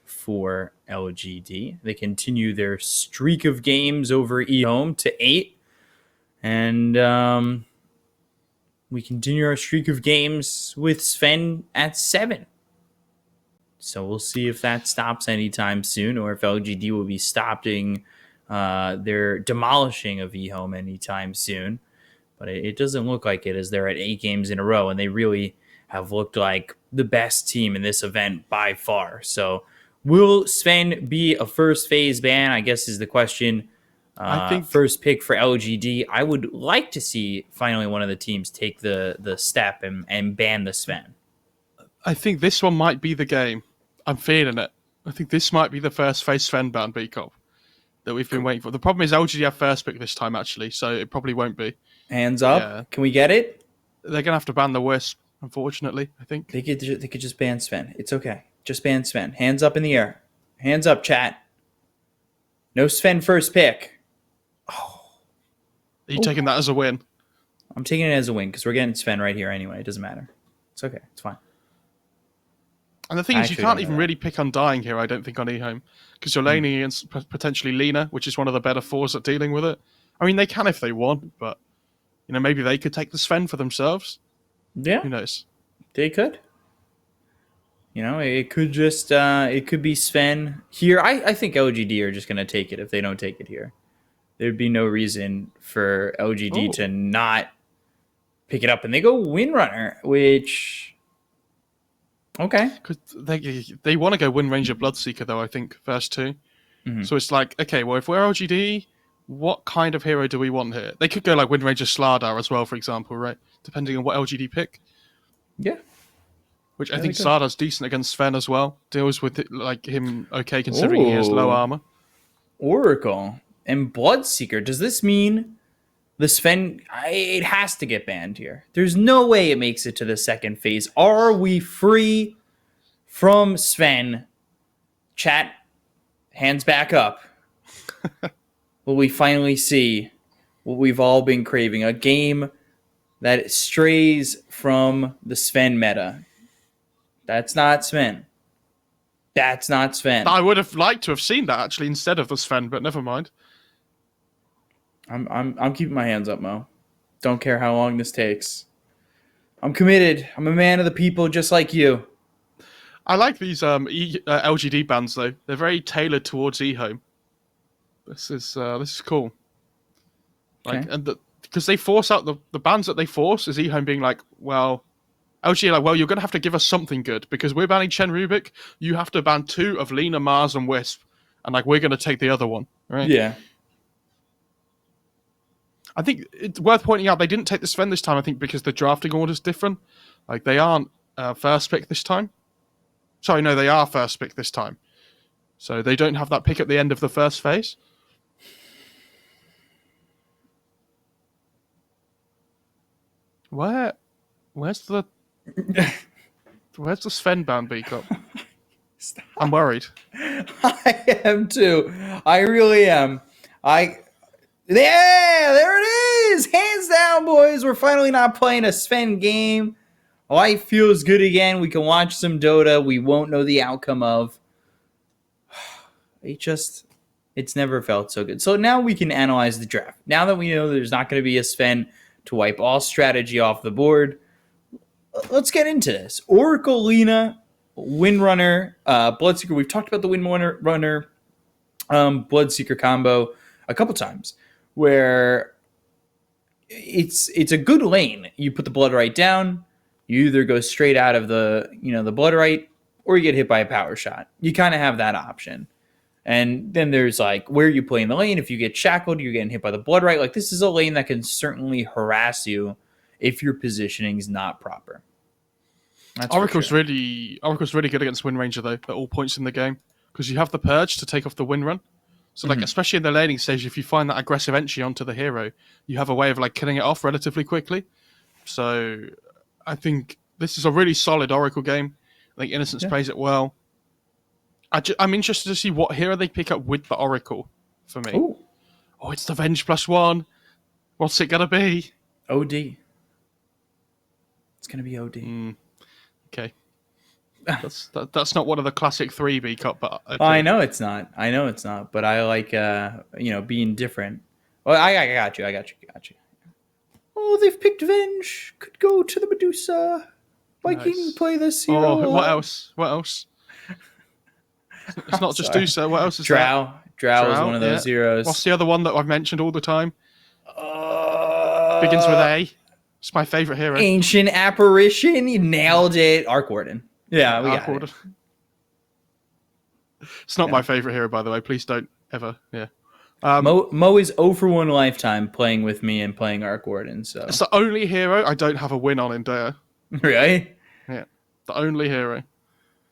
for LGD. They continue their streak of games over EHOME to 8. And we continue our streak of games with Sven at 7. So we'll see if that stops anytime soon, or if LGD will be stopping their demolishing of EHOME anytime soon. But it doesn't look like it, as they're at 8 games in a row, and they really have looked like the best team in this event by far. So will Sven be a first phase ban, I guess is the question. I think first pick for LGD. I would like to see finally one of the teams take the step and ban the Sven. I think this one might be the game. I'm feeling it. I think this might be the first phase Sven ban, B-Cop, that we've been waiting for. The problem is LGD have first pick this time, actually, so it probably won't be. Hands up. Yeah. Can we get it? They're going to have to ban the Wisp, unfortunately, I think. They could just ban Sven. It's okay. Just ban Sven. Hands up in the air. Hands up, chat. No Sven first pick. Oh. Are you taking that as a win? I'm taking it as a win because we're getting Sven right here anyway. It doesn't matter. It's okay. It's fine. And the thing is, you can't even really pick Undying here, I don't think, on eHome, because you're laning against potentially Lina, which is one of the better fours at dealing with it. I mean, they can if they want, but maybe they could take the Sven for themselves. Yeah. Who knows? They could. It could just it could be Sven here. I think LGD are just going to take it if they don't take it here. There'd be no reason for LGD to not pick it up, and they go Windrunner, which okay, because they want to go Wind Ranger Bloodseeker though. I think first 2. Mm-hmm. So it's like, okay, well, if we're LGD, what kind of hero do we want here? They could go like Wind Ranger Slardar as well, for example, right? Depending on what LGD pick. Yeah. Which I think Sardar's decent against Sven as well. Deals with it, like him okay, considering he has low armor. Oracle and Bloodseeker. Does this mean the Sven? It has to get banned here. There's no way it makes it to the second phase. Are we free from Sven? Chat, hands back up. Will we finally see what we've all been craving? A game that strays from the Sven meta. That's not Sven. That's not Sven. I would have liked to have seen that actually instead of the Sven, but never mind. I'm keeping my hands up, Mo. Don't care how long this takes. I'm committed. I'm a man of the people, just like you. I like these LGD bans though. They're very tailored towards eHome. This is cool. Like, okay. Because they force out the bans that they force is eHome being like, well, LGD like, well, you're gonna have to give us something good because we're banning Chen Rubik. You have to ban 2 of Lina, Mars, and Wisp, and like we're gonna take the other one, right? Yeah. I think it's worth pointing out they didn't take the Sven this time, I think, because the drafting order's different. Like, they aren't first pick this time. Sorry, no, they are first pick this time. So they don't have that pick at the end of the first phase. Where's the Sven ban, B-Cop? I'm worried. I am too. I really am. Yeah, there it is. Hands down, boys. We're finally not playing a Sven game. Life feels good again. We can watch some Dota. We won't know the outcome of. It's never felt so good. So now we can analyze the draft. Now that we know there's not going to be a Sven to wipe all strategy off the board, let's get into this. Oracle, Lina, Windrunner, Bloodseeker. We've talked about the Windrunner, Bloodseeker combo a couple times, where it's a good lane. You put the Blood Right down, you either go straight out of the Blood Right, or you get hit by a power shot. You kind of have that option. And then there's like where you play in the lane. If you get shackled, you're getting hit by the Blood Right. Like, this is a lane that can certainly harass you if your positioning is not proper. Oracle's really good against Wind Ranger though at all points in the game, because you have the Purge to take off the Wind Run. So like especially in the laning stage, if you find that aggressive entry onto the hero, you have a way of like killing it off relatively quickly. So I think this is a really solid Oracle game. I think Innocence plays it well. I'm interested to see what hero they pick up with the Oracle for me. Ooh. Oh, it's the Venge +1. What's it gonna be? OD. It's gonna be OD. Okay. That's not one of the classic 3B cup, but Oh, I okay. know it's not. I know it's not. But I like, being different. Well, I got you. I got you. Got you. Oh, they've picked Venge. Could go to the Medusa. Viking Nice. play this hero Oh, a what lot. else? What else? It's I'm not just sorry. Dusa. What else is there? Drow. Drow is one Drow, of yeah. those heroes. What's the other one that I've mentioned all the time? Begins with Uh, A. It's my favorite hero. Ancient Apparition. You nailed it. Arc Warden. Yeah, we got Arc it. It's not Yeah. my favorite hero, by the way. Please don't ever. Yeah. Mo is 0 for 1 lifetime playing with me and playing Arc Warden. So It's the only hero I don't have a win on in Dota. right, Yeah. The only hero.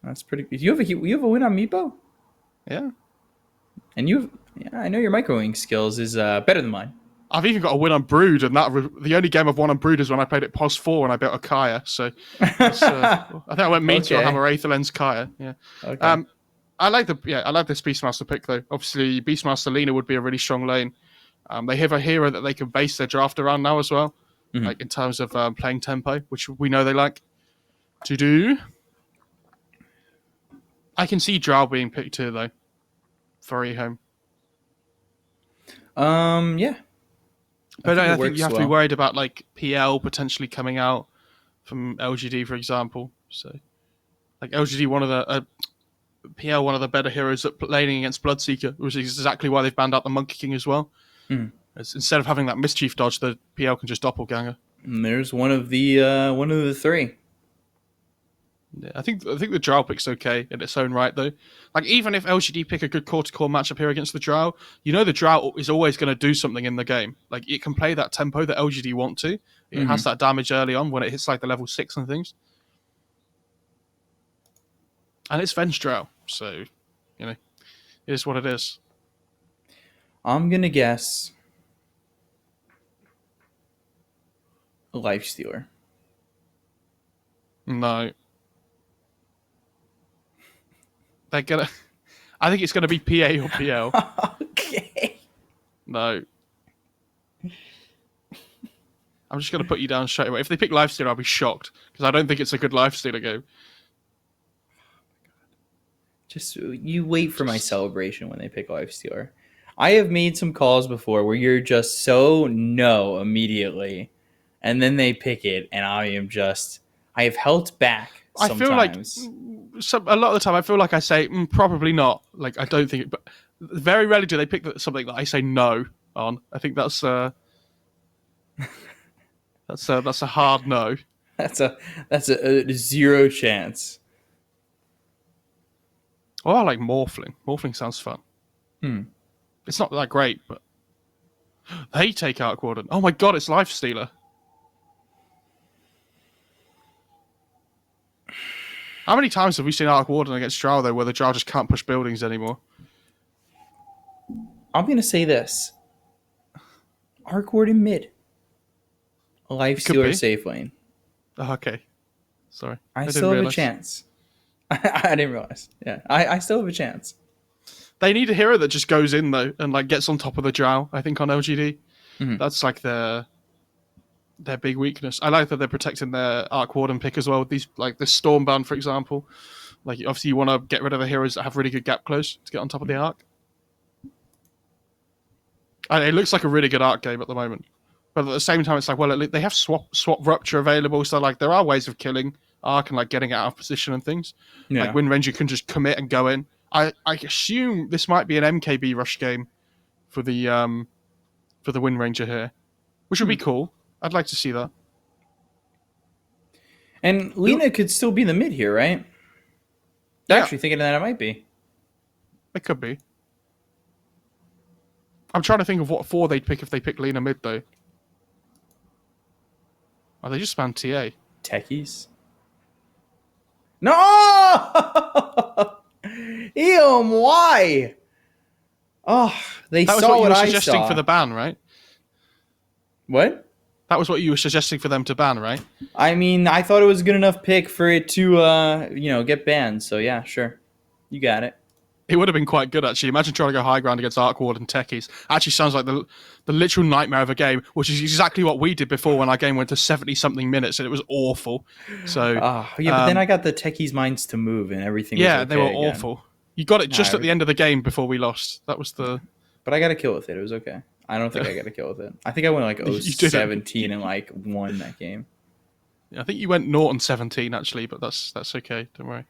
that's pretty. You have a win on Meepo, Yeah. and I know your microwing skills is better than mine. I've even got a win on Brood, and the only game I've won on Brood is when I played it POS 4 and I built a Kaya. So that's, I think I went mean to Okay. have a Wraitherlens Kaya. Yeah. Okay. I like this Beastmaster pick though. Obviously, Beastmaster Lina would be a really strong lane. They have a hero that they can base their draft around now as well, like in terms of playing tempo, which we know they like to do. I can see Drow being picked here though for EHOME. Yeah. But I think works you have to well. be worried about like PL potentially coming out from LGD, for example. So, like LGD, PL, one of the better heroes at laning against Bloodseeker, which is exactly why they've banned out the Monkey King as well. Instead of having that mischief dodge, the PL can just doppelganger. And there's one of the three. Yeah, I think the Drow pick's okay in its own right though. Like even if LGD pick a good core-to-core matchup here against the Drow, the Drow is always going to do something in the game. Like it can play that tempo that LGD want to. It has that damage early on when it hits like the level 6 and things. And it's Venge Drow, so it is what it is. I'm gonna guess Life Stealer. No. They're gonna. I think it's gonna be PA or PL. Okay. No. I'm just gonna put you down straight away. If they pick Lifestealer, I'll be shocked because I don't think it's a good Lifestealer game. Just you wait for my celebration when they pick Life Stealer. I have made some calls before where you're just so no immediately, and then they pick it, and I have held back. Sometimes. I feel like a lot of the time I feel like I say probably not. Like I don't think it, but very rarely do they pick something that I say no on. I think that's that's a hard no. That's a zero chance. Oh, I like Morphling. Morphling sounds fun. It's not that great, but they take Arc Warden. Oh my god, it's Lifestealer. How many times have we seen Arc Warden against Drow though, where the Drow just can't push buildings anymore? I'm gonna say this: Arc Warden mid, Life Stealer safe lane. Oh, okay, sorry. I still have a chance. I didn't realize. Yeah, I still have a chance. They need a hero that just goes in though and like gets on top of the Drow. I think on LGD, that's like their big weakness. I like that they're protecting their Arc Warden pick as well. With these like the Stormbound, for example. Like obviously you want to get rid of the heroes that have really good gap close to get on top of the Arc. And it looks like a really good Arc game at the moment, but at the same time it's like well they have swap rupture available, so like there are ways of killing Arc and like getting it out of position and things. Yeah. Like Wind Ranger can just commit and go in. I assume this might be an MKB rush game for the Wind Ranger here, which would be cool. I'd like to see that. And Lina could still be the mid here, right? Yeah. Actually thinking that it might be. It could be. I'm trying to think of what 4 they'd pick if they pick Lina mid though. Oh, they just spanned TA. Techies. No! EHOME, why? Oh, they That was saw what you what were I suggesting saw. for the ban, right? What? That was what you were suggesting for them to ban, right? I mean, I thought it was a good enough pick for it to, get banned. So yeah, sure, you got it. It would have been quite good, actually. Imagine trying to go high ground against Arc Ward and Techies. Actually sounds like the literal nightmare of a game, which is exactly what we did before when our game went to 70-something minutes, and it was awful. So yeah, but then I got the Techies minds to move, and everything was okay they were again. awful. You got it just at the end of the game before we lost. That was the... But I got a kill with it. It was okay. I don't think I got a kill with it. I think I went like 0-17 and like won that game. I think you went 0-17, actually, but that's okay. Don't worry.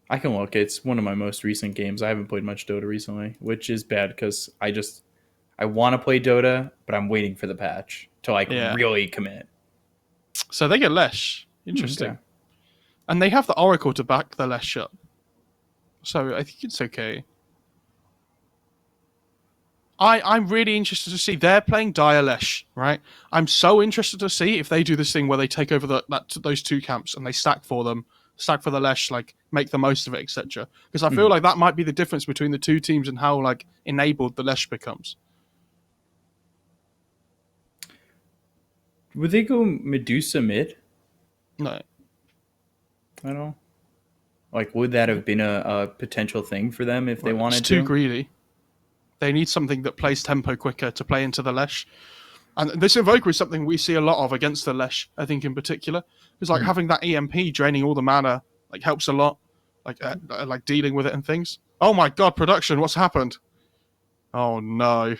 I can look. It's one of my most recent games. I haven't played much Dota recently, which is bad because I want to play Dota, but I'm waiting for the patch to really commit. So they get Lesh. Interesting. Okay. And they have the Oracle to back the Lesh up. So I think it's okay. I'm really interested to see. They're playing Dire Lesh, right? I'm so interested to see if they do this thing where they take over those two camps and they stack for them. Stack for the Lesh, like make the most of it, etc. Because I feel like that might be the difference between the two teams and how like enabled the Lesh becomes. Would they go Medusa mid? No. I don't know. Like, would that have been a potential thing for them if they wanted to? It's too greedy. They need something that plays tempo quicker to play into the Lesh. And this Invoker is something we see a lot of against the Lesh, I think, in particular. Because like having that EMP draining all the mana like helps a lot. Like dealing with it and things. Oh my god, production, what's happened? Oh no.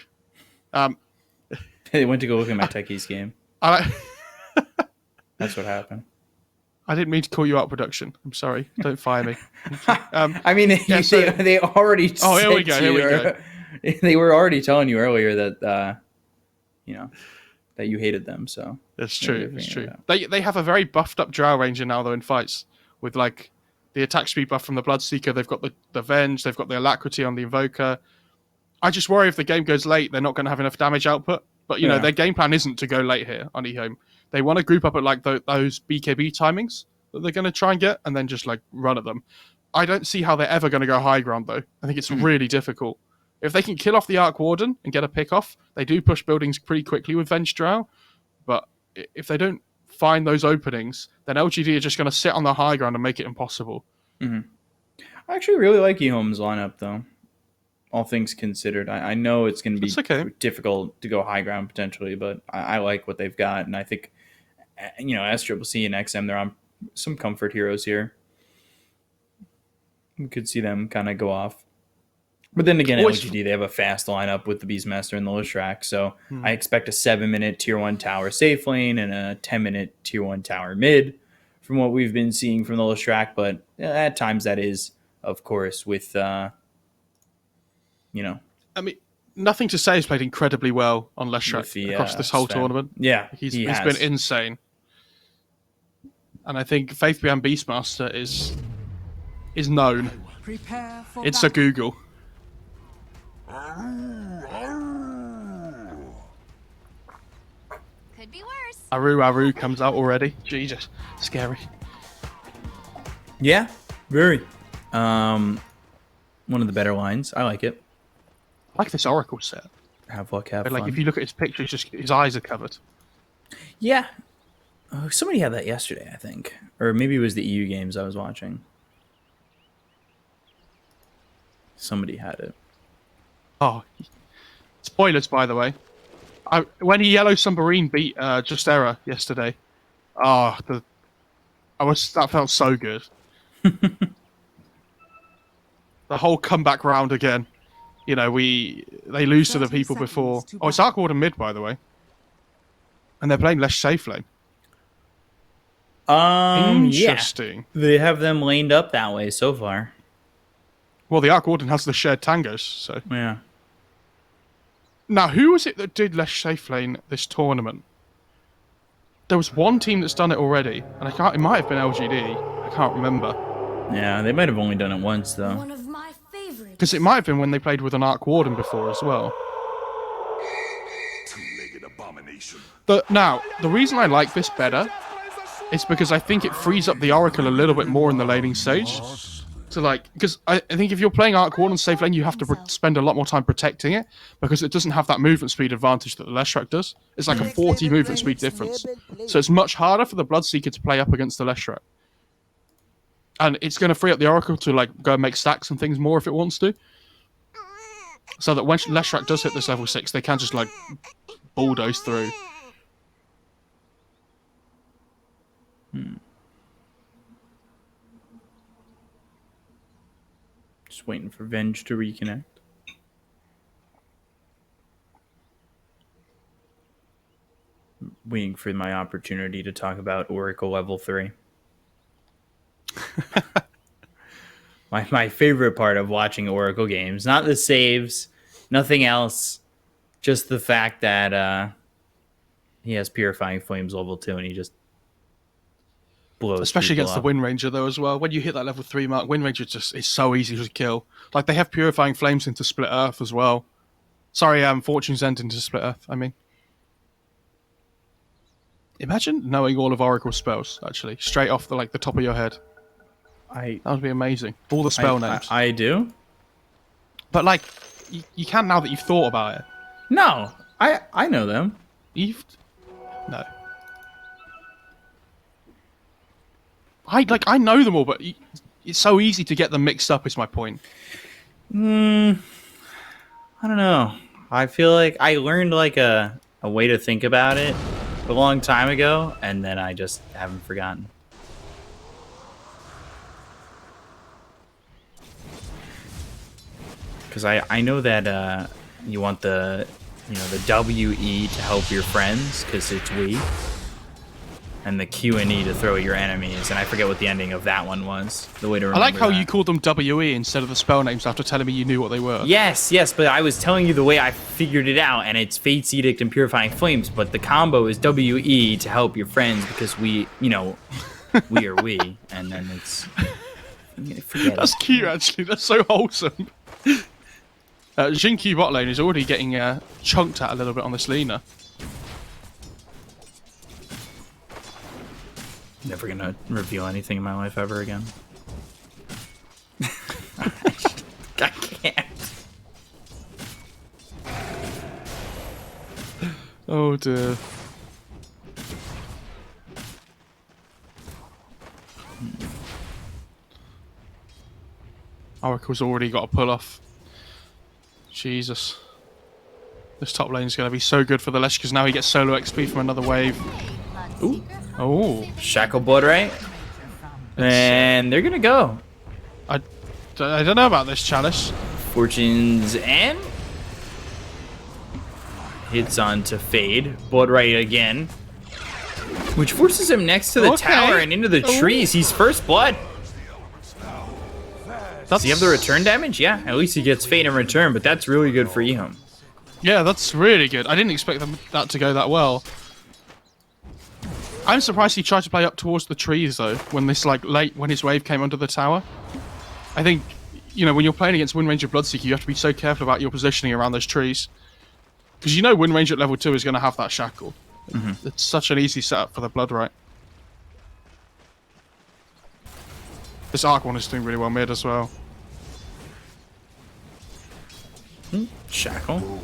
They went to go look at my Techies game. That's what happened. I didn't mean to call you out, production. I'm sorry. Don't fire me. I mean, they already said here we go. They were already telling you earlier that that you hated them. So it's true. It's true. They have a very buffed up Drow Ranger now though in fights with like the attack speed buff from the Bloodseeker. They've got the Venge. They've got the Alacrity on the Invoker. I just worry if the game goes late, they're not going to have enough damage output. But you know their game plan isn't to go late here on EHOME. They want to group up at like those BKB timings that they're going to try and get, and then just like run at them. I don't see how they're ever going to go high ground though. I think it's really difficult. If they can kill off the Arc Warden and get a pick off, they do push buildings pretty quickly with Venge Drow. But if they don't find those openings, then LGD are just going to sit on the high ground and make it impossible. I actually really like EHOME's lineup, though. All things considered, I know it's going to be difficult to go high ground potentially, but I like what they've got, and I think SCCC and XM, they're on some comfort heroes here. We could see them kind of go off. But then again, LGD, they have a fast lineup with the Beastmaster and the Lishrak, so I expect a 7-minute Tier 1 tower safe lane and a 10-minute Tier 1 tower mid from what we've been seeing from the Lishrak, but at times that is, of course, with, I mean, nothing to say, he's played incredibly well on Lishrak across this whole tournament. Yeah, he's been insane. And I think Faith Beyond Beastmaster is known. It's a Google. Could be worse. Aru comes out already. Jesus, scary. Yeah, very. One of the better lines. I like it. I like this Oracle set. Have luck, have but fun. Like if you look at his picture, it's just his eyes are covered. Yeah. Somebody had that yesterday, I think. Or maybe it was the EU games I was watching. Somebody had it. Oh, spoilers, by the way. When Yellow Submarine beat Just Error yesterday, that felt so good. The whole comeback round again. You know, they lose to the people before. Oh, it's Arc Warden mid, by the way, and they're playing less safe lane. Interesting. Yeah. They have them laned up that way so far. Well, the Arc Warden has the shared tangos, so yeah. Now, who was it that did less safe lane this tournament? There was one team that's done it already, and it might have been LGD. I can't remember. Yeah, they might have only done it once, though. One of my favorites. Because it might have been when they played with an Arc Warden before as well. Two-legged abomination. Now, the reason I like this better is because I think it frees up the Oracle a little bit more in the laning stage. So, because I think if you're playing Arc Warden safe lane, you have to spend a lot more time protecting it because it doesn't have that movement speed advantage that the Leshrac does. It's like a 40 movement speed difference. So it's much harder for the Bloodseeker to play up against the Leshrac. And it's going to free up the Oracle to like go and make stacks and things more if it wants to. So that when Leshrac does hit this level 6, they can just like bulldoze through. Just waiting for Venge to reconnect. Waiting for my opportunity to talk about Oracle level 3. My favorite part of watching Oracle games, not the saves, nothing else, just the fact that he has Purifying Flames level 2 and he just blows. Especially against up. the Wind Ranger though as well. When you hit that level 3 mark, Wind Ranger just is so easy to kill. Like they have Purifying Flames into Split Earth as well. Sorry, Fortune's End into Split Earth, I mean. Imagine knowing all of Oracle's spells, actually, straight off the top of your head. That would be amazing. All the spell names. I do. But like, you can now that you've thought about it. No, I know them. No. I know them all, but it's so easy to get them mixed up. Is my point. I don't know. I feel like I learned like a way to think about it a long time ago, and then I just haven't forgotten. Because I know that you want the WE to help your friends because it's we, and the Q and E to throw at your enemies. And I forget what the ending of that one was. The way to remember I like how that. you called them WE instead of the spell names after telling me you knew what they were. Yes, but I was telling you the way I figured it out, and it's Fate's Edict and Purifying Flames, but the combo is WE to help your friends because we are we, and then it's... Forget That's it. cute, actually. That's so wholesome. Jinky bot lane is already getting chunked at a little bit on this Lina. Never gonna reveal anything in my life ever again. I can't. Oh dear. Oracle's already got a pull off. Jesus. This top lane is going to be so good for the Lesh because now he gets solo XP from another wave. Ooh. Oh. Shackle Blood, right? And they're gonna go. I don't know about this, Chalice. Fortune's End hits on to Fade. Blood right again. Which forces him next to the tower and into the trees. He's first blood. Does he have the return damage? Yeah, at least he gets Fade in return, but that's really good for EHOME. Yeah, that's really good. I didn't expect that to go that well. I'm surprised he tried to play up towards the trees though, when when his wave came under the tower. I think, when you're playing against Wind Ranger Bloodseeker, you have to be so careful about your positioning around those trees. Because Wind Ranger at level 2 is going to have that shackle. Mm-hmm. It's such an easy setup for the Blood Right. This Arc one is doing really well mid as well. Shackle.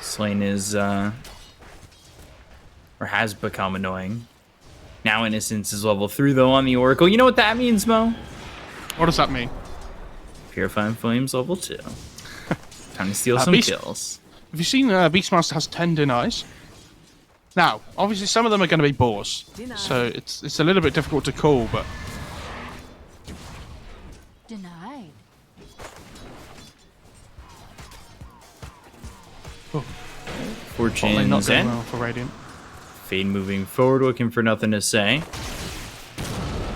Slane is, or has become annoying. Now Innocence is level 3 though on the Oracle. You know what that means, Mo? What does that mean? Purifying Flames level 2. Time to steal some kills. Have you seen Beastmaster has 10 denies? Now, obviously some of them are going to be boars, so it's a little bit difficult to call, but... Denied. Fortune's not doing End. well for Radiant. Fade moving forward, looking for nothing to say.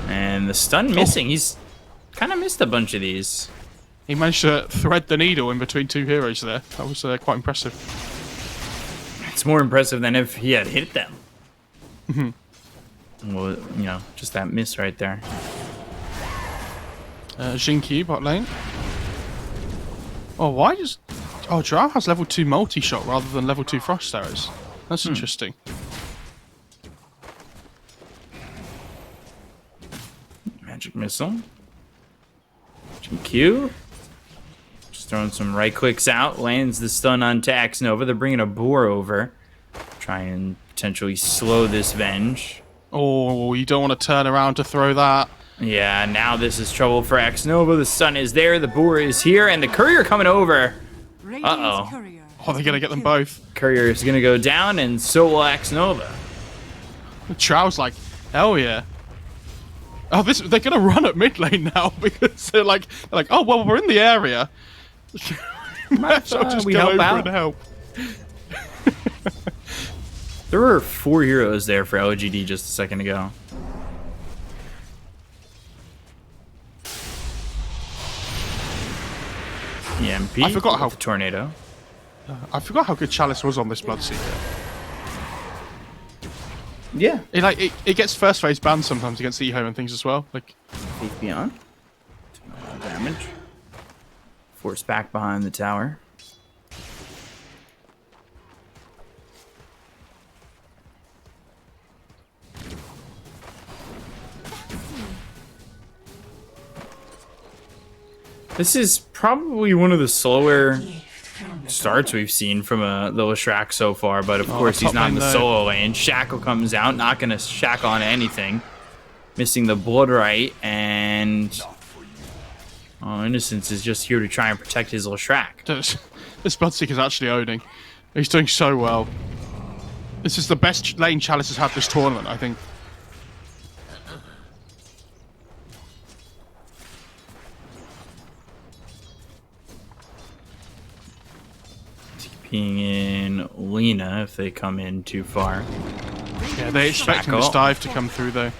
And the stun missing. He's kind of missed a bunch of these. He managed to thread the needle in between two heroes there. That was quite impressive. It's more impressive than if he had hit them. Well, just that miss right there. Jinky bot lane. Oh, why does... Oh, Drow has level 2 multi-shot rather than level 2 frost arrows. That's interesting. Magic missile. GQ. Just throwing some right clicks out. Lands the stun onto Xnova. They're bringing a boar over. Try and potentially slow this Venge. Oh, you don't want to turn around to throw that. Yeah, now this is trouble for Xnova. The stun is there. The boar is here. And the courier coming over. Uh-oh. Oh, they're going to get them both. Courier is going to go down, and so will Xnova. Chow's like, hell yeah. Oh, they're going to run at mid lane now because they're like, oh, well, we're in the area. Might as well just we go help over out? and help. There were 4 heroes there for LGD just a second ago. EMP. I forgot how the tornado. I forgot how good Chalice was on this Bloodseeker. Yeah. It gets first phase banned sometimes against EHOME and things as well. Like Faith Beyond. Damage. Force back behind the tower. This is probably one of the slower starts we've seen from the Leshrac so far, but of course he's not in the solo lane. Shackle comes out, not going to shack on anything. Missing the Blood Right, and Innocence is just here to try and protect his Leshrac. This Bloodseeker's actually owning. He's doing so well. This is the best lane Chalice has had this tournament, I think. TPing in Lena if they come in too far. Yeah, they're expecting this dive to come through though.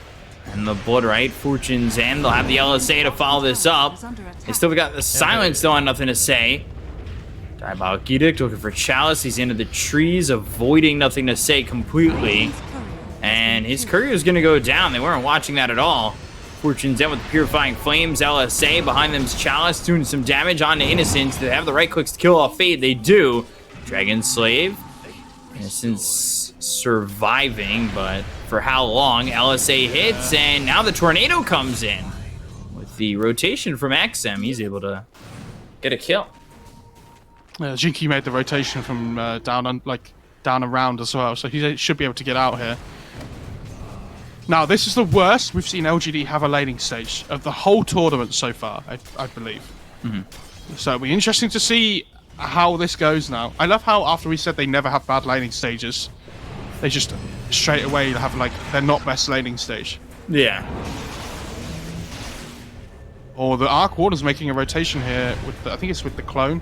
And the Blood Right, Fortune's End, they'll have the LSA to follow this up. They still got the Silence, though, on nothing to say. Diabolic Edict looking for Chalice. He's into the trees, avoiding nothing to say completely. And his courier is going to go down. They weren't watching that at all. Fortune's End with the Purifying Flames, LSA. Behind them's Chalice doing some damage onto Innocence. They have the right clicks to kill off Fade. They do. Dragon Slave. Innocence surviving, but for how long? LSA hits, and now the tornado comes in. With the rotation from XM, he's able to get a kill. Jinky made the rotation from down around as well, so he should be able to get out here. Now, this is the worst we've seen LGD have a laning stage of the whole tournament so far, I believe. So it'll be interesting to see how this goes now. I love how after we said they never have bad laning stages, they just straight away have like their not best laning stage. Yeah. Or the Arc Warden's making a rotation here with I think it's with the clone.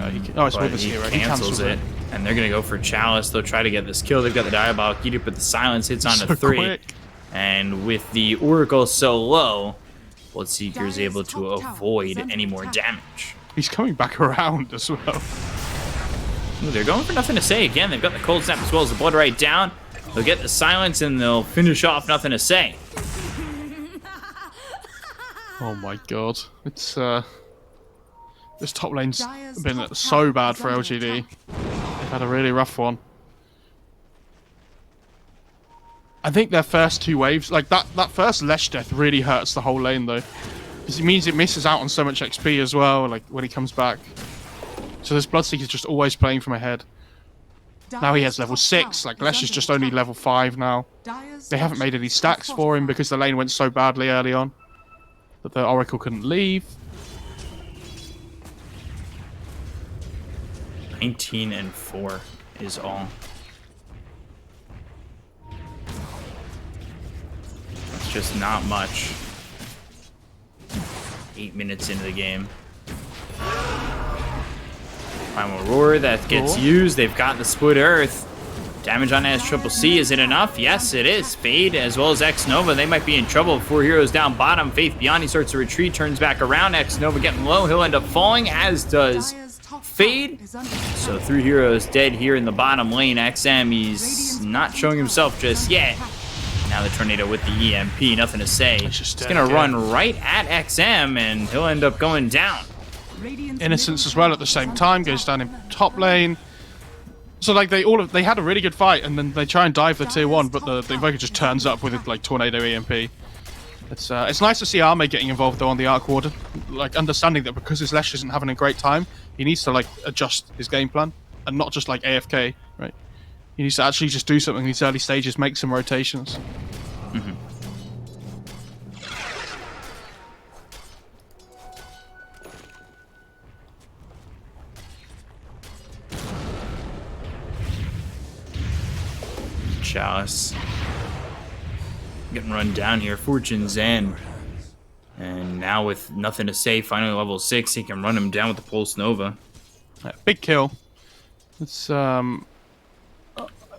It's with his hero. He cancels it. And they're gonna go for Chalice. They'll try to get this kill. They've got the Diabolic Edict, but the Silence hits onto 3. Quick. And with the Oracle so low, Bloodseeker is able to avoid any more damage. He's coming back around as well. Ooh, they're going for nothing to say again. They've got the Cold Snap as well as the Blood Right down. They'll get the Silence and they'll finish off nothing to say. Oh my god. It's this top lane's been so bad for LGD. They've had a really rough one. I think their first 2 waves, like that first Lesh death really hurts the whole lane though. Because it means it misses out on so much XP as well, like when he comes back. So this Bloodseeker's just always playing from ahead. Now he has level 6, like Lesh is just only level 5 now. They haven't made any stacks for him because the lane went so badly early on that the Oracle couldn't leave. 19-4 is all. That's just not much. 8 minutes into the game. Primal Roar, that gets used. They've got the Split Earth. Damage on SCCC, is it enough? Yes, it is. Fade as well as Xnova, they might be in trouble. 4 heroes down bottom. Faith Beyond, he starts to retreat, turns back around. Xnova getting low, he'll end up falling, as does Fade. So 3 heroes dead here in the bottom lane. XM, he's not showing himself just yet. Now the Tornado with the EMP, nothing to say. He's gonna run right at XM and he'll end up going down. Innocence as well at the same time, goes down in top lane. So like they had a really good fight and then they try and dive the tier 1, but the Invoker just turns up with like Tornado EMP. It's nice to see AME getting involved though on the Arc Warden, like understanding that because his Lesh isn't having a great time, he needs to like adjust his game plan and not just like AFK, right? He needs to actually just do something in these early stages, make some rotations. Mm-hmm. Chalice getting run down here. Fortune's End. And now with nothing to say, finally level 6, he can run him down with the Pulse Nova. Yeah, big kill. It's not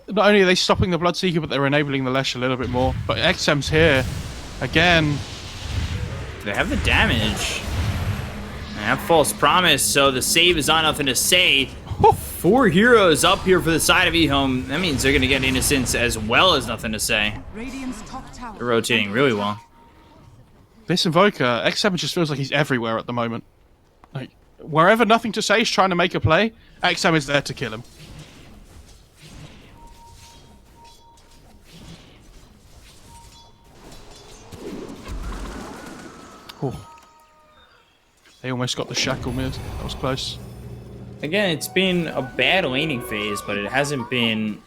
only are they stopping the Bloodseeker, but they're enabling the Lesh a little bit more. But XM's here again. They have the damage. And that false promise, so the save is on nothing to say. 4 heroes up here for the side of EHOME. That means they're going to get Innocence as well as nothing to say. They're rotating really well. This Invoker, XM just feels like he's everywhere at the moment. Like, wherever nothing to say is trying to make a play, XM is there to kill him. Oh. They almost got the shackle mid. That was close. Again, it's been a bad laning phase, but it hasn't been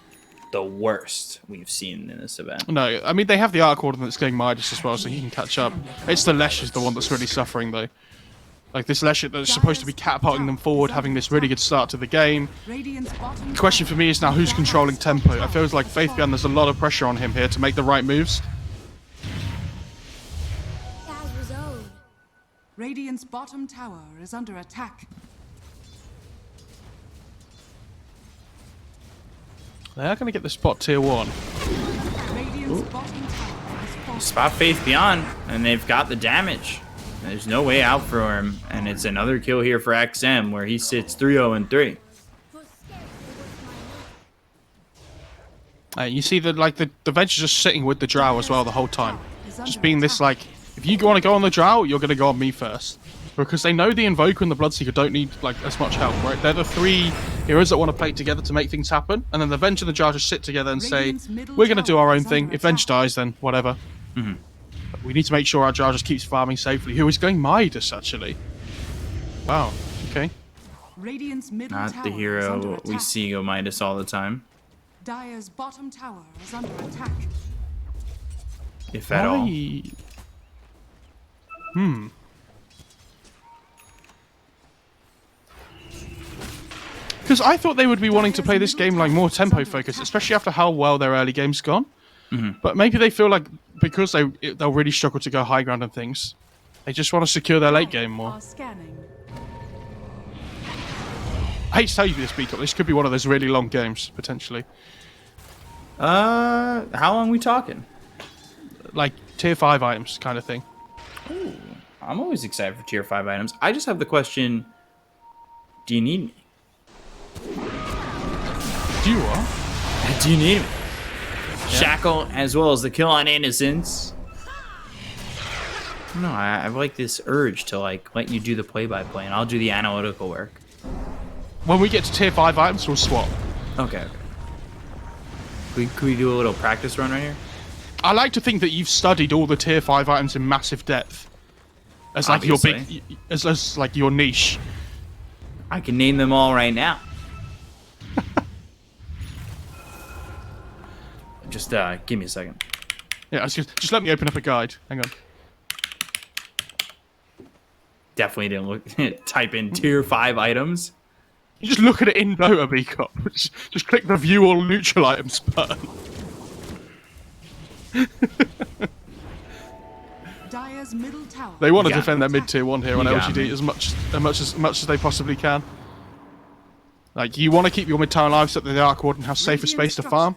the worst we've seen in this event. No, I mean, they have the Arc Warden that's going Midas as well, so he can catch up. It's the Lesh is the one that's really suffering, though. Like, this Lesh that's supposed to be catapulting them forward, having this really good start to the game. The question for me is now, who's controlling tempo? I feel like Faithgun, there's a lot of pressure on him here to make the right moves. Radiant's bottom tower is under attack. They are going to get the spot tier 1. Spot Faith Beyond, and they've got the damage. There's no way out for him, and it's another kill here for XM, where he sits 3-0-3. You see that, like, the Venture's just sitting with the Drow as well the whole time. Just being this, like, if you want to go on the Drow, you're going to go on me first. Because they know the Invoker and the Bloodseeker don't need, like, as much help, right? They're the 3 heroes that want to play together to make things happen, and then the Venture and the Drow just sit together and say, we're going to do our own thing. If Venture dies, then whatever. Mm-hmm. We need to make sure our Drow just keeps farming safely. Who is going Midas, actually? Wow, okay. Not the hero we see go Midas all the time. Dire's bottom tower is under attack. If at all. Because I thought they would be wanting to play this game like more tempo focused, especially after how well their early game's gone. Mm-hmm. But maybe they feel like because they'll really struggle to go high ground and things, they just want to secure their late game more. I hate to tell you this, Beacon, this could be one of those really long games potentially. How long are we talking? Like tier 5 items kind of thing. Ooh, I'm always excited for tier 5 items. I just have the question: do you need me? Do you what? Do you need me? Yeah. Shackle as well as the kill on Innocence. No, I like this urge to like let you do the play-by-play, and I'll do the analytical work. When we get to tier 5 items, we'll swap. Okay. Could we do a little practice run right here? I like to think that you've studied all the tier 5 items in massive depth. As like Obviously. your big, as like your niche. I can name them all right now. Just give me a second. Yeah, just let me open up a guide. Hang on. Definitely didn't look. Type in tier 5 items. You just look at it in Dota, Beacop. Just click the view all neutral items button. Dire's middle tower. They want to defend their mid tier 1 here on got LGD me. as much as they possibly can. Like, you want to keep your mid tower alive so that the Arc Warden has safer space to farm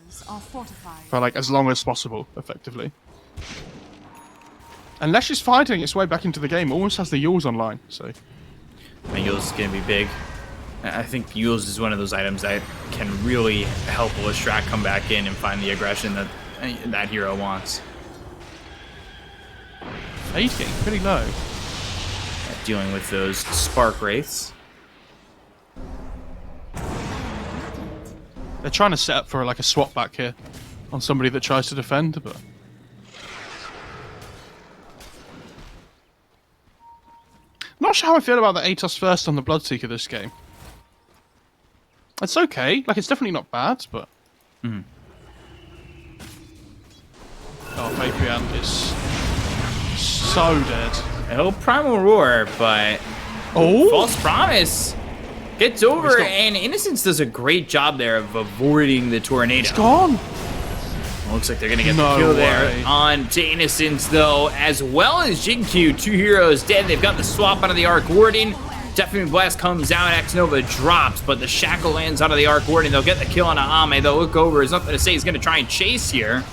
for like as long as possible, effectively. And Lesh is fighting its way back into the game. Almost has the Yules online, so. And Yules is gonna be big. I think Yules is one of those items that can really help Lestrat come back in and find the aggression that that hero wants. He's getting pretty low. Dealing with those Spark Wraiths. They're trying to set up for like a swap back here on somebody that tries to defend, but not sure how I feel about the Atos first on the Bloodseeker this game. It's okay. Like, it's definitely not bad, but... Mm-hmm. Oh, Fabian is so dead. Oh, Primal Roar, but Oh! False Promise gets over, got- and Innocence does a great job there of avoiding the tornado. It's gone! Looks like they're going to get No the kill way. there on to Innocence, though, as well as Jinkyu. 2 heroes dead. They've got the swap out of the Arc Warden. Deafening Blast comes out. X-Nova drops, but the Shackle lands out of the Arc Warden. They'll get the kill on AME. They'll look over. There's nothing to say. He's going to try and chase here.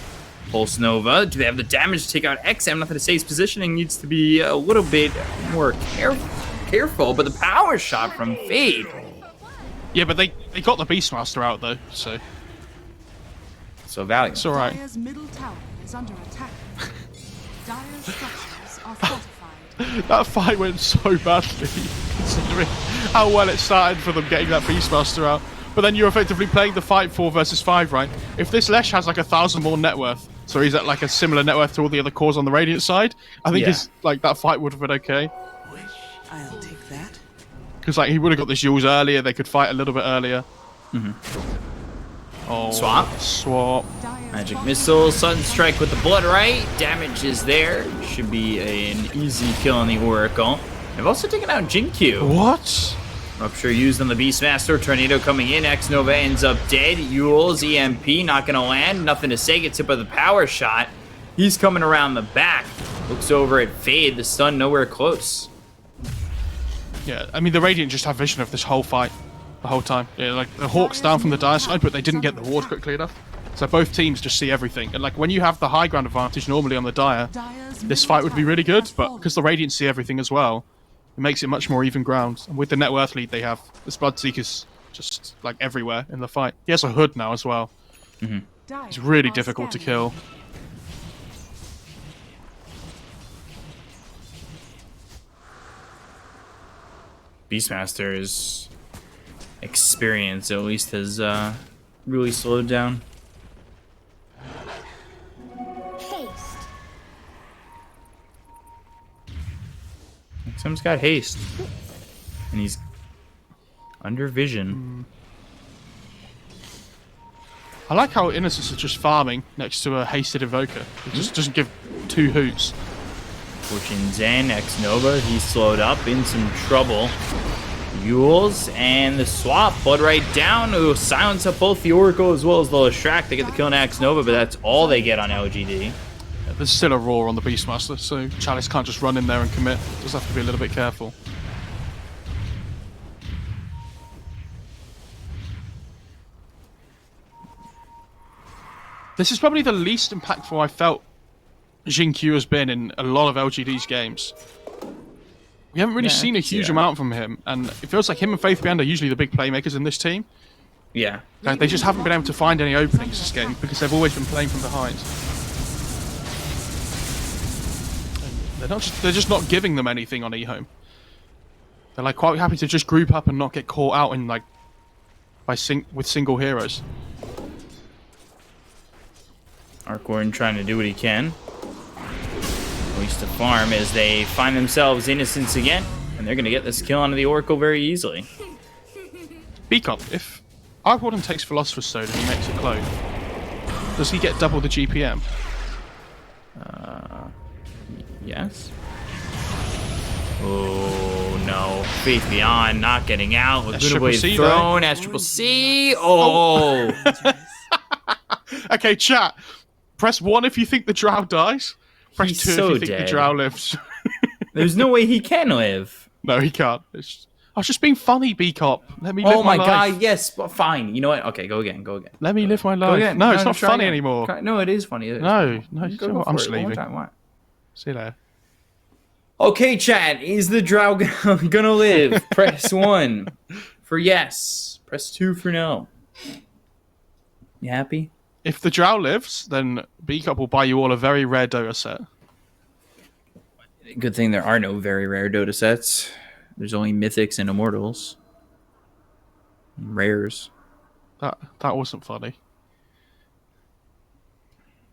Pulse Nova. Do they have the damage to take out XM? Nothing to say. His positioning needs to be a little bit more careful, but the power shot from Fade. Yeah, but they got the Beastmaster out, though, so... So Valiant. It's alright. Dire's middle tower is under attack. Dire's structures are fortified. That fight went so badly, considering how well it started for them getting that Beastmaster out. But then you're effectively playing the fight 4 versus 5, right? If this Lesh has like 1,000 more net worth, so he's at like a similar net worth to all the other cores on the Radiant side, I think it's like that fight would have been okay. I'll take that. Because like he would have got the Jules earlier, they could fight a little bit earlier. Oh, swap. Dire's Magic bottom Missile, Sudden Strike with the Blood Right. Damage is there. Should be an easy kill on the Oracle. They've also taken out Jinkyu. What? Rupture used on the Beastmaster. Tornado coming in. X-Nova ends up dead. Yule's EMP not going to land. Nothing to say. Gets hit by the power shot. He's coming around the back. Looks over at Fade. The stun nowhere close. Yeah, I mean the Radiant just have vision of this whole fight. The whole time. Yeah, like the Hawks down from the Dire side, but they didn't get the ward quickly enough. So both teams just see everything. And like when you have the high ground advantage normally on the Dire, Dire's this middle fight would be tower really good, has but fallen. because the Radiant see everything as well, it makes it much more even ground. And with the net worth lead they have, this Bloodseeker's just like everywhere in the fight. He has a hood now as well. Dire It's really are difficult to scanning. kill. Beastmaster's experience at least has really slowed down. Haste. XM's got haste. And he's under vision. I like how Innocence is just farming next to a hasted Evoker. It just doesn't give 2 hoots. Fortune Zen, X-Nova, he's slowed up, in some trouble. Yules and the swap, Blood Right down. It'll silence up both the Oracle as well as the Leshrac. They get the kill on X-Nova, but that's all they get on LGD. Yeah, there's still a roar on the Beastmaster, so Chalice can't just run in there and commit. Just have to be a little bit careful. This is probably the least impactful I felt Jinkyu has been in a lot of LGD's games. We haven't really seen a huge amount from him, and it feels like him and Faith Beyond are usually the big playmakers in this team. Yeah. Like, they just haven't been able to find any openings this game because they've always been playing from behind. And they're just not giving them anything on EHOME. They're like quite happy to just group up and not get caught out in like with single heroes. Arcwarden trying to do what he can. At least to farm as they find themselves Innocence again. And they're going to get this kill onto the Oracle very easily. Beacop, if Arcwarden takes Philosopher's Stone and he makes a clone, does he get double the GPM? Yes. Oh no. Faith Beyond not getting out. Laguna Blade SCC thrown. SCC. Oh. Okay, chat. Press 1 if you think the Drow dies. Press He's 2 so if you think dead. the Drow lives. There's no way he can live. No, he can't. I was just being funny, Beacop. Let me live Oh my life. god, yes. But fine. You know what? Okay, go again. Go again. Let me live my Go life. again. No, it's not try funny again. anymore. No, it is funny. It is No, funny. no, Go you know what? for I'm it. just One more leaving. time. What? See you later. Okay, chat. Is the Drow gonna live? Press 1 for yes. Press 2 for no. You happy? If the Drow lives, then Beacop will buy you all a very rare Dota set. Good thing there are no very rare Dota sets. There's only Mythics and Immortals. Rares. That wasn't funny.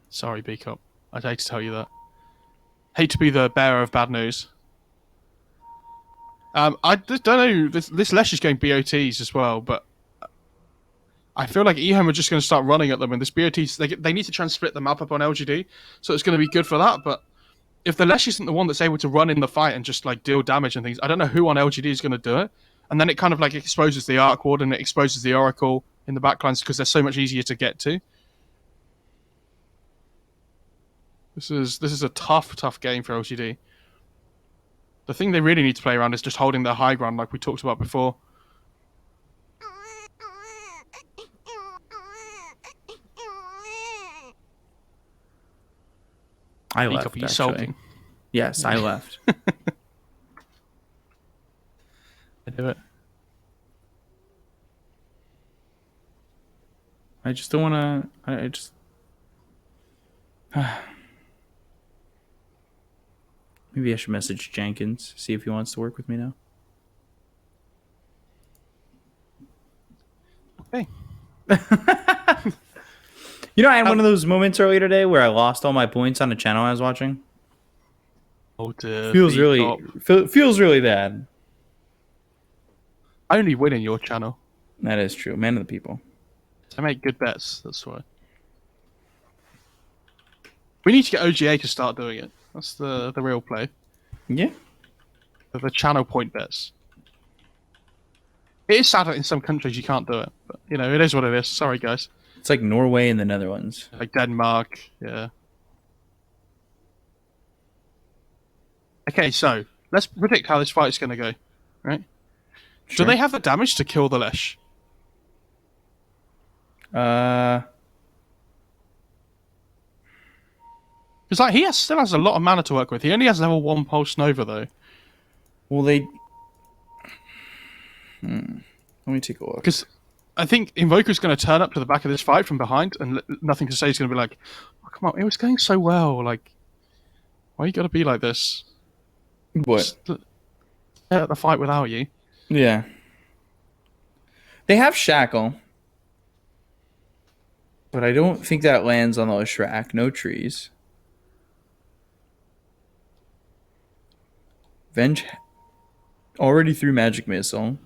Sorry, Beacop. I'd hate to tell you that. Hate to be the bearer of bad news. I just don't know. This Lesh is going BOTs as well, but I feel like EHOME are just going to start running at them, and this BOTs they need to try and split the map up on LGD, so it's going to be good for that. But if the Lesh isn't the one that's able to run in the fight and just like deal damage and things, I don't know who on LGD is going to do it. And then it kind of like exposes the Arc Ward and it exposes the Oracle in the backlines because they're so much easier to get to. This is a tough game for LGD. The thing they really need to play around is just holding their high ground, like we talked about before. I left, Are you actually. sulking? Yes, I left. I do it. I just don't want to... I just... Maybe I should message Jenkins, see if he wants to work with me now. Okay. You know, I had one of those moments earlier today where I lost all my points on a channel I was watching. Oh dear. Feels really bad. I only win in your channel. That is true. Man of the people. I make good bets, that's why. We need to get OGA to start doing it. That's the real play. Yeah. The channel point bets. It is sad that in some countries you can't do it, but you know, it is what it is. Sorry guys. It's like Norway and the Netherlands. Like Denmark, yeah. Okay, so let's predict how this fight is going to go, right? Sure. Do they have the damage to kill the Lesh? Uh, Because like still has a lot of mana to work with. He only has level 1 Pulse Nova though. well, they... Let me take a look. Because I think Invoker's going to turn up to the back of this fight from behind, and Nothing to Say is going to be like, oh, come on, it was going so well. Like, why you got to be like this? What? Just at the fight without you. Yeah. They have Shackle. But I don't think that lands on the Shrek. No trees. Venge already threw Magic Missile.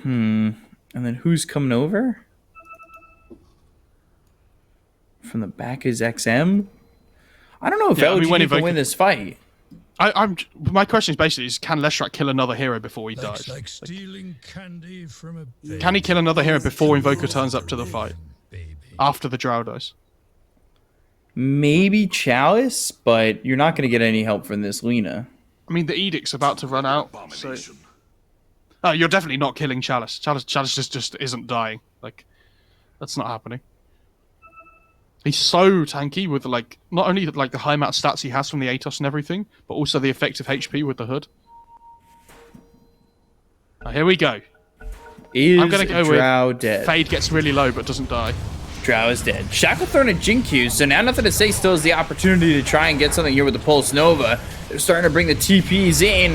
And then who's coming over? From the back is XM? I don't know if LGD can win this fight. My question is basically: can Leshrac kill another hero before he dies? Like stealing candy from a baby. Can he kill another hero before Invoker turns up to the fight? After the Drow dies? Maybe Chalice, but you're not going to get any help from this Lena. I mean, the Edict's about to run out. So... Oh, you're definitely not killing Chalice. Chalice just isn't dying. Like, that's not happening. He's so tanky with like not only like the high amount of stats he has from the Atos and everything, but also the effective HP with the hood. Here we go. I'm gonna go Drow with dead? Fade gets really low but doesn't die. Drow is dead. Shackle thrown at Jinku, so now Nothing to Say still has the opportunity to try and get something here with the Pulse Nova. They're starting to bring the TPs in.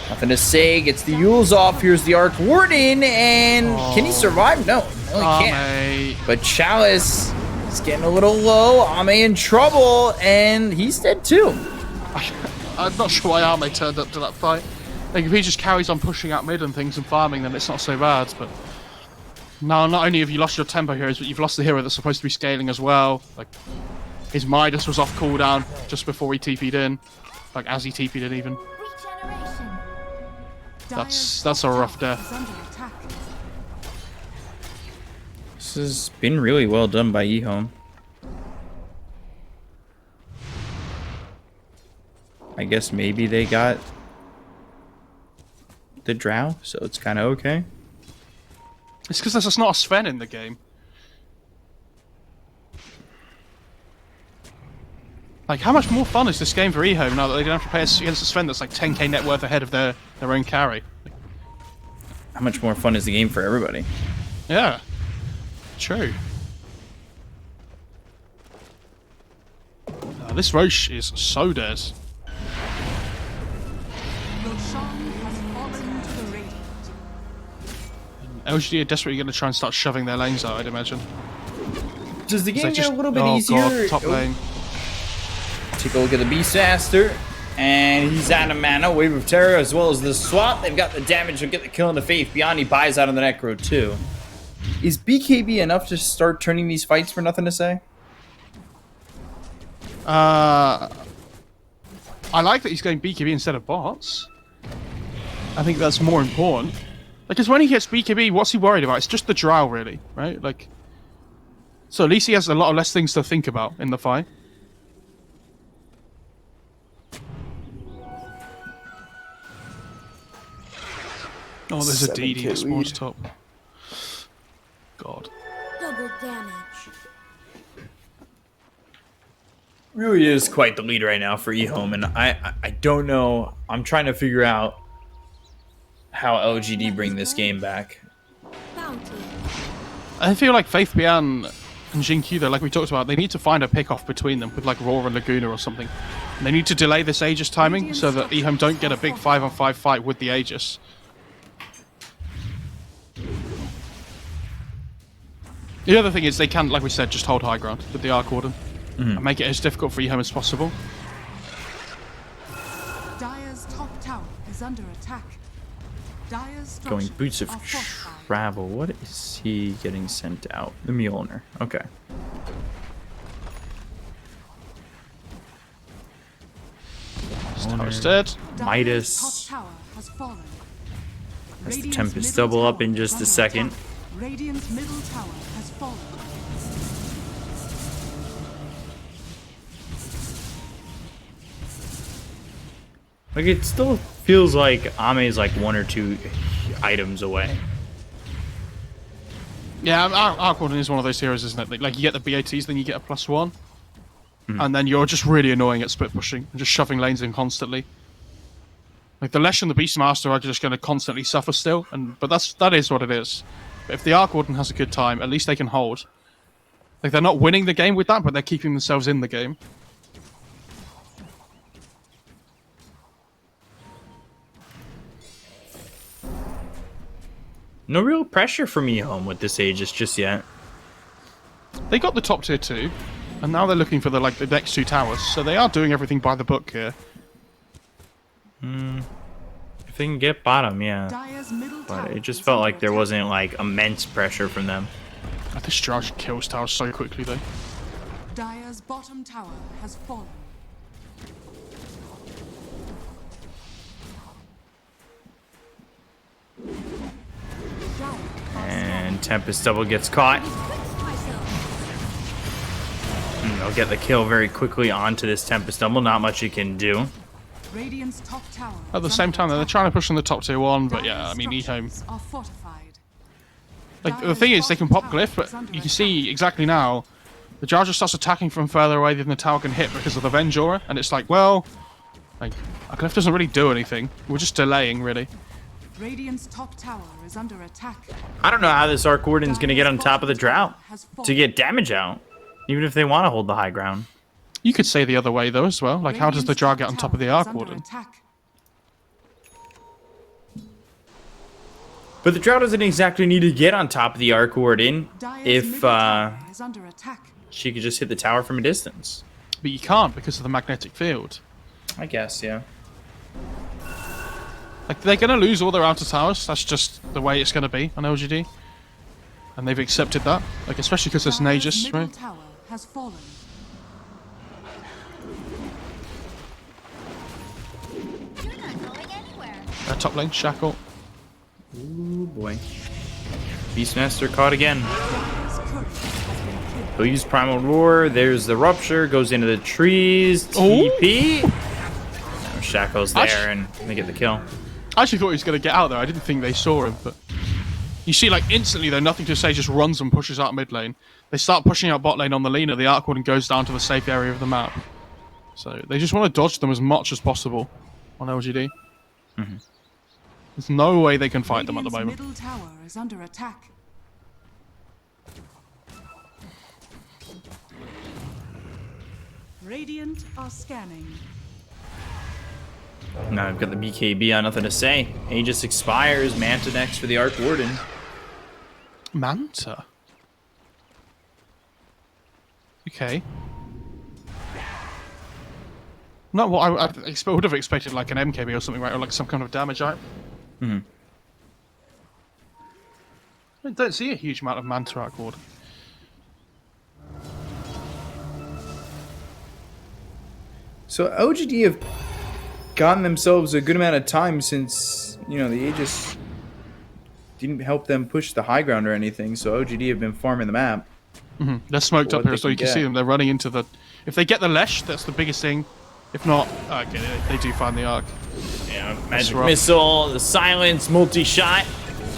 Nothing to Say gets the Yules off. Here's the Arc Warden, and can he survive? No, he can't. But Chalice is getting a little low. Ame in trouble, and he's dead too. I'm not sure why Ame turned up to that fight. Like, if he just carries on pushing out mid and things and farming, then it's not so bad. But now, not only have you lost your tempo heroes, but you've lost the hero that's supposed to be scaling as well. Like, his Midas was off cooldown just before he TP'd in. Like, as he TP'd in even. Regeneration. That's a rough death. This has been really well done by EHOME. I guess maybe they got the Drow, so it's kind of okay. It's because there's just not a Sven in the game. Like, how much more fun is this game for EHOME now that they don't have to play against a Sven that's like 10k net worth ahead of their own carry? How much more fun is the game for everybody? Yeah. True. This Roche is so dead. Roshan has fallen to the radiant. LGD are desperately going to try and start shoving their lanes out, I'd imagine. Does the game get a little bit oh easier? God, top lane. Take a look at the Beastmaster. And he's out of mana. Wave of Terror as well as the swap. They've got the damage. He'll get the kill in the Faith. Beyond, he buys out on the Necro too. Is BKB enough to start turning these fights for nothing to say? I like that he's going BKB instead of bots. I think that's more important. Because when he hits BKB, what's he worried about? It's just the drow, really, right? Like, so at least he has a lot less things to think about in the fight. Oh, there's a DD that spawns top. God. Double damage. Really is quite the lead right now for EHOME, and I don't know. I'm trying to figure out how LGD bring this game back. Bounty. I feel like Faith Bian and Jin-Q, though, like we talked about, they need to find a pick-off between them with like Raw and Laguna or something. And they need to delay this Aegis timing so that EHOME don't get a big 5-on-5 fight with the Aegis. The other thing is they can, like we said, just hold high ground with the Arc Warden and make it as difficult for EHOME as possible. Dire's top tower is under attack. Dire's Going structures Boots of are fortified. Travel. What is he getting sent out? The Mjolnir. Okay. Tower's dead. Dire's Midas. top tower has fallen. Has the Radiant's Tempest middle double up tower in is just a under second. attack. Radiant's middle tower has fallen. Like, it still feels like Ame is like 1 or 2 items away. Yeah, Arc Warden is one of those heroes, isn't it? Like, you get the BATs, then you get a +1. And then you're just really annoying at split pushing and just shoving lanes in constantly. Like, the Lesh and the Beastmaster are just going to constantly suffer still, but that is what it is. But if the Arc Warden has a good time, at least they can hold. Like, they're not winning the game with that, but they're keeping themselves in the game. No real pressure from EHOME with this Aegis just yet. They got the top tier 2, and now they're looking for the next 2 towers, so they are doing everything by the book here. If they can get bottom, yeah. Dire's middle tower But it just is felt under like there attack. wasn't like immense pressure from them. This charge kills towers so quickly, though. Dire's bottom tower has fallen. And Tempest double gets caught. And they'll get the kill very quickly onto this Tempest double. Not much you can do. Radiant's top tower At the is same under time, they're attack. trying to push on the top tier 1, but yeah, Dire's I mean, EHOME. structures are fortified. Like, the Dire's thing is, they can bottom pop tower Glyph, but is under you can attack. see exactly now, the Jar just starts attacking from further away than the tower can hit because of the Venge Aura, and it's like, well, like, a Glyph doesn't really do anything. We're just delaying, really. Radiant's top tower is under attack. I don't know how this Arc Warden's going to get on top of the drought Has to fallen. get damage out. Even if they want to hold the high ground. You could say the other way, though, as well. Like, how does the Radiant's Jar top get on top of the tower is Arc under Warden? attack. But the drought doesn't exactly need to get on top of the Arc Warden Dire's if middle tower is under attack. she could just hit the tower from a distance. But you can't because of the magnetic field. I guess, yeah. Like, they're going to lose all their outer towers. That's just the way it's going to be on LGD. And they've accepted that. Like, especially because there's an Dire's Aegis, middle right? tower has fallen. You're not going anywhere. Top lane, Shackle. Ooh, boy. Beastmaster caught again. Dire's courier has been killed. He'll use Primal Roar. There's the Rupture. Goes into the trees. Ooh. TP. Now Shackle's there and they get the kill. I actually thought he was going to get out there. I didn't think they saw him, but... You see, like, instantly, though, Nothing to Say just runs and pushes out mid lane. They start pushing out bot lane on the Lina. The Arc Warden goes down to the safe area of the map. So they just want to dodge them as much as possible on LGD. There's no way they can fight them at the Radiant's moment. middle tower is under attack. Radiant are scanning. Now I've got the BKB on Nothing to Say. Aegis expires. Manta next for the Arc Warden. Manta? Okay. Not what I would have expected, like an MKB or something, right? Or like some kind of damage item. Mm-hmm. I don't see a huge amount of Manta Arc Ward. So OGD have gotten themselves a good amount of time since, you know, the Aegis didn't help them push the high ground or anything. So OGD have been farming the map. Mm-hmm. They're smoked up here, so you can see them. They're running into the... If they get the Lesh, that's the biggest thing. If not, okay, they do find the Arc. Yeah, Magic Missile, the Silence, multi-shot.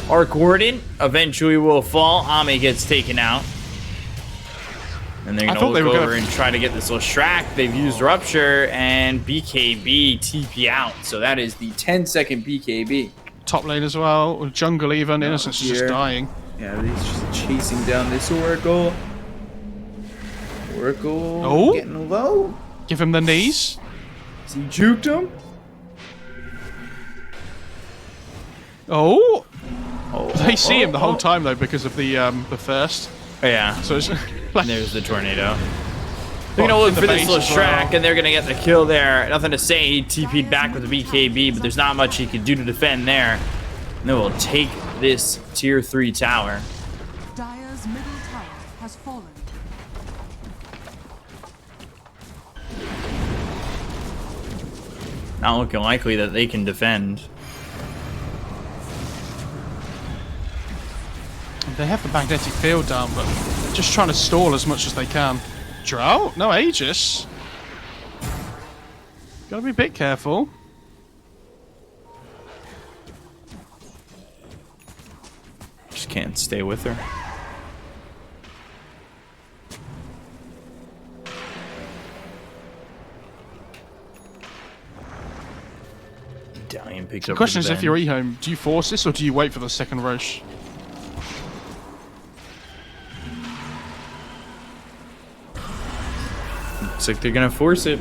Arc Warden eventually will fall. Ame gets taken out. And they're going to look over and try to get this little Shrek. They've used Rupture, and BKB TP out. So that is the 10-second BKB. Top lane as well, or jungle even. Innocence is just dying. Yeah, he's just chasing down this Oracle. Oracle getting low. Give him the knees. Has he juked him? Oh, they see him the whole time though because of the thirst. Oh, yeah. So it's like, there's the tornado. They're gonna look for this little Shrek, and they're gonna get the kill there. Nothing to say. He TP'd back with the BKB, but there's not much he could do to defend there. And they will take this tier 3 tower. Dire's middle tower has fallen. Not looking likely that they can defend. They have the magnetic field down, but they're just trying to stall as much as they can. Drow? No Aegis. Gotta be a bit careful. Just can't stay with her. Dalian picks up. The question is, if you're EHOME, do you force this or do you wait for the second Roche? Looks like they're gonna force it.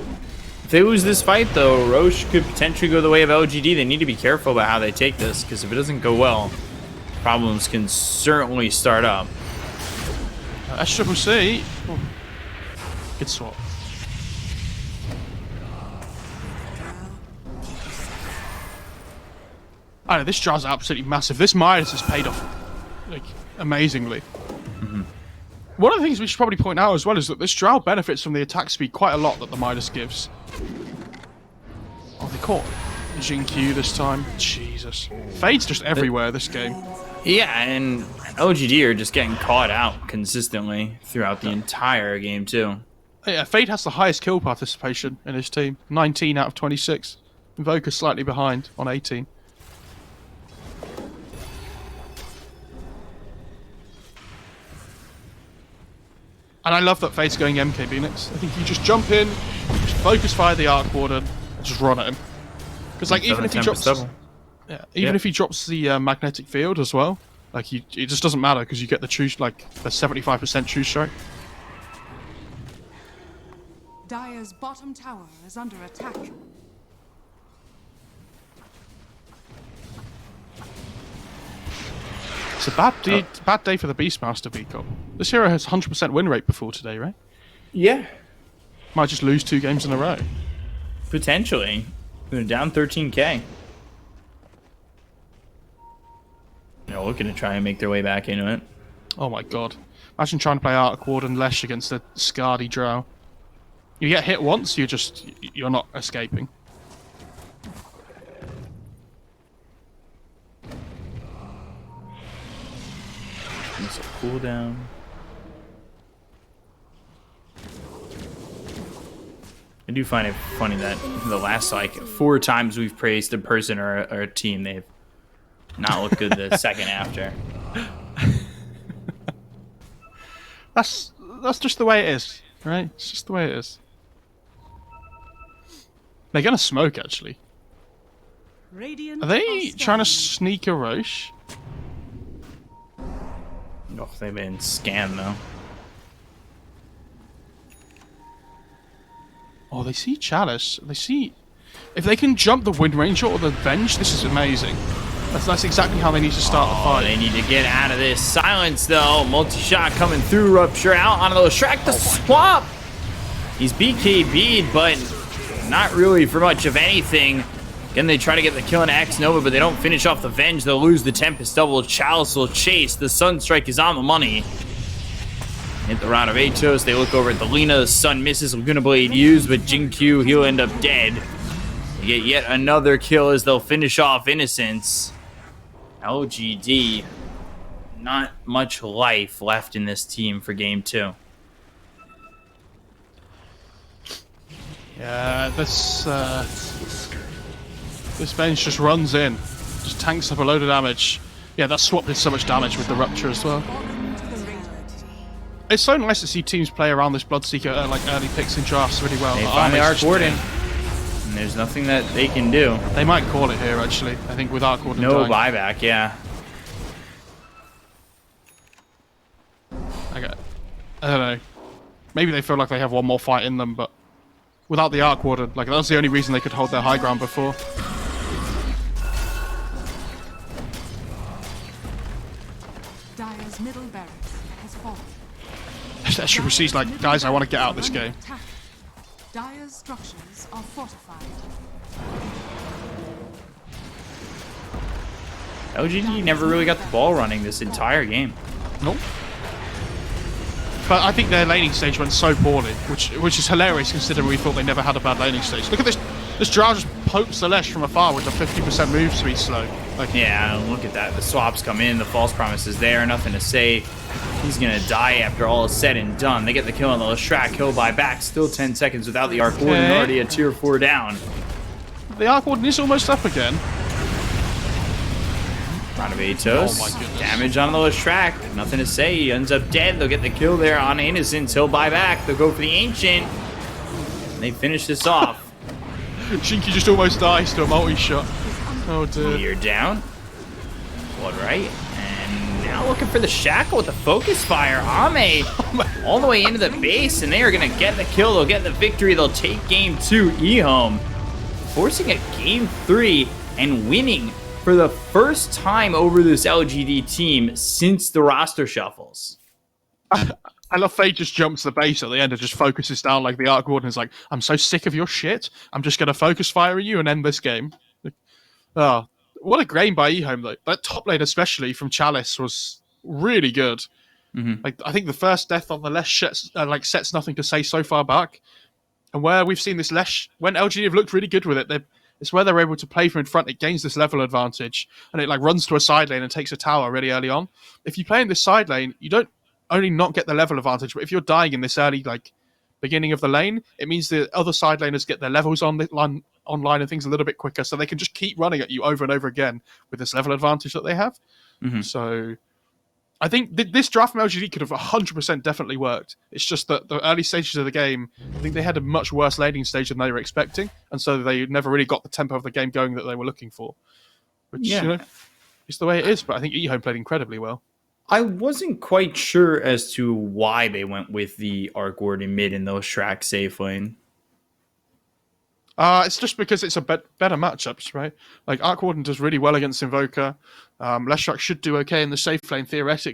If they lose this fight, though, Roche could potentially go the way of LGD. They need to be careful about how they take this, because if it doesn't go well, problems can certainly start up. SCCC. Oh. Good swap. I know, this Drow's absolutely massive. This Midas has paid off, like, amazingly. Mm-hmm. One of the things we should probably point out as well is that this Drow benefits from the attack speed quite a lot that the Midas gives. Oh, they caught Jin Q this time. Jesus. Fade's just everywhere this game. Yeah, and OGD are just getting caught out consistently throughout the entire game, too. Yeah, Fade has the highest kill participation in his team. 19 out of 26. Invoker slightly behind on 18. And I love that Fade's going MKB next. I think you just jump in, just focus fire the Arc Warden, and just run at him. Because like even if he drops, if he drops the magnetic field as well, like it just doesn't matter because you get the true the 75% true strike. Dire's bottom tower is under attack. It's a bad day for the Beastmaster VCOP. This hero has 100% win rate before today, right? Yeah. Might just lose 2 games in a row. Potentially. They're down 13k. They're looking to try and make their way back into it. Oh my god. Imagine trying to play Arc Ward and Lesh against the Scardy Drow. You get hit once, you're not escaping. It's a cooldown. I do find it funny that the last like 4 times we've praised a person or a team, they've not looked good the second after. That's just the way it is, right? It's just the way it is. They're gonna smoke actually. Are they trying to sneak a Roche? Oh, they've been scanned though. Oh, they see Chalice. They see... If they can jump the Wind Ranger or the Venge, this is amazing. That's exactly how they need to start the fight. They need to get out of this. Silence, though. Multi-shot coming through. Rupture out onto the Shrek. The swap! He's BKB'd, but not really for much of anything. Again, they try to get the kill on X Nova, but they don't finish off the Venge. They'll lose the Tempest double. Chalice will chase. The Sunstrike is on the money. Hit the round of Atos. They look over at the Lina. The Sun misses. Laguna Blade used, but Jinkyu, he'll end up dead. They get yet another kill as they'll finish off Innocence. LGD, not much life left in this team for game 2. Yeah, this bench just runs in, just tanks up a load of damage. Yeah, that swap did so much damage with the Rupture as well. It's so nice to see teams play around this Bloodseeker at like early picks and drafts really well. They find the Arc Warden, and there's nothing that they can do. They might call it here, actually. I think with Arc Warden no dying. buyback, yeah. Okay. I don't know. Maybe they feel like they have one more fight in them, but without the Arc Warden, like that's the only reason they could hold their high ground before. Dire's middle barracks has fallen. She's like, guys, I want to get out of this game. Dire's structures are fortified. LGD never really got the ball running this entire game. Nope. But I think their laning stage went so poorly, which is hilarious considering we thought they never had a bad laning stage. Look at this. This Drow just pokes the Lesh from afar with a 50% move speed slow. Like, yeah, look at that. The swaps come in. The false promise is there. Nothing to say. He's going to die after all is said and done. They get the kill on the Leshrac. He'll buy back. Still 10 seconds without the Arc Warden. Already a tier 4 down. The Arc Warden is almost up again. Round of Atos. Oh my goodness. Damage on the Leshrac. Nothing to say. He ends up dead. They'll get the kill there on Innocence. He'll buy back. They'll go for the Ancient. They finish this off. Shinky just almost dies to a multi-shot. Oh dear. You're down. Blood right. And now looking for the Shackle with the Focus Fire. Ame all the way into the base, and they are going to get the kill. They'll get the victory. They'll take game 2. EHOME forcing a game 3 and winning for the first time over this LGD team since the roster shuffles. I love Fade just jumps the base at the end and just focuses down like the Arc Warden is like, I'm so sick of your shit. I'm just going to focus fire at you and end this game. Oh, what a game by EHOME though. That top lane especially from Chalice was really good. Like I think the first death on the Lesh sets nothing to say so far back. And where we've seen this Lesh, when LGD have looked really good with it, it's where they're able to play from in front. It gains this level advantage, and it like runs to a side lane and takes a tower really early on. If you play in this side lane, you don't only not get the level advantage, but if you're dying in this early like beginning of the lane, it means the other side laners get their levels online and things a little bit quicker, so they can just keep running at you over and over again with this level advantage that they have. So I think this draft from LGD could have 100% definitely worked. It's just that the early stages of the game, I think they had a much worse laning stage than they were expecting, and so they never really got the tempo of the game going that they were looking for. Which, you know, it's the way it is, but I think EHOME played incredibly well. I wasn't quite sure as to why they went with the Arc Warden mid in those Shrek safe lane. It's just because it's a better matchups, right? Like Arc Warden does really well against Invoker. Leshrac should do okay in the safe lane theoretically.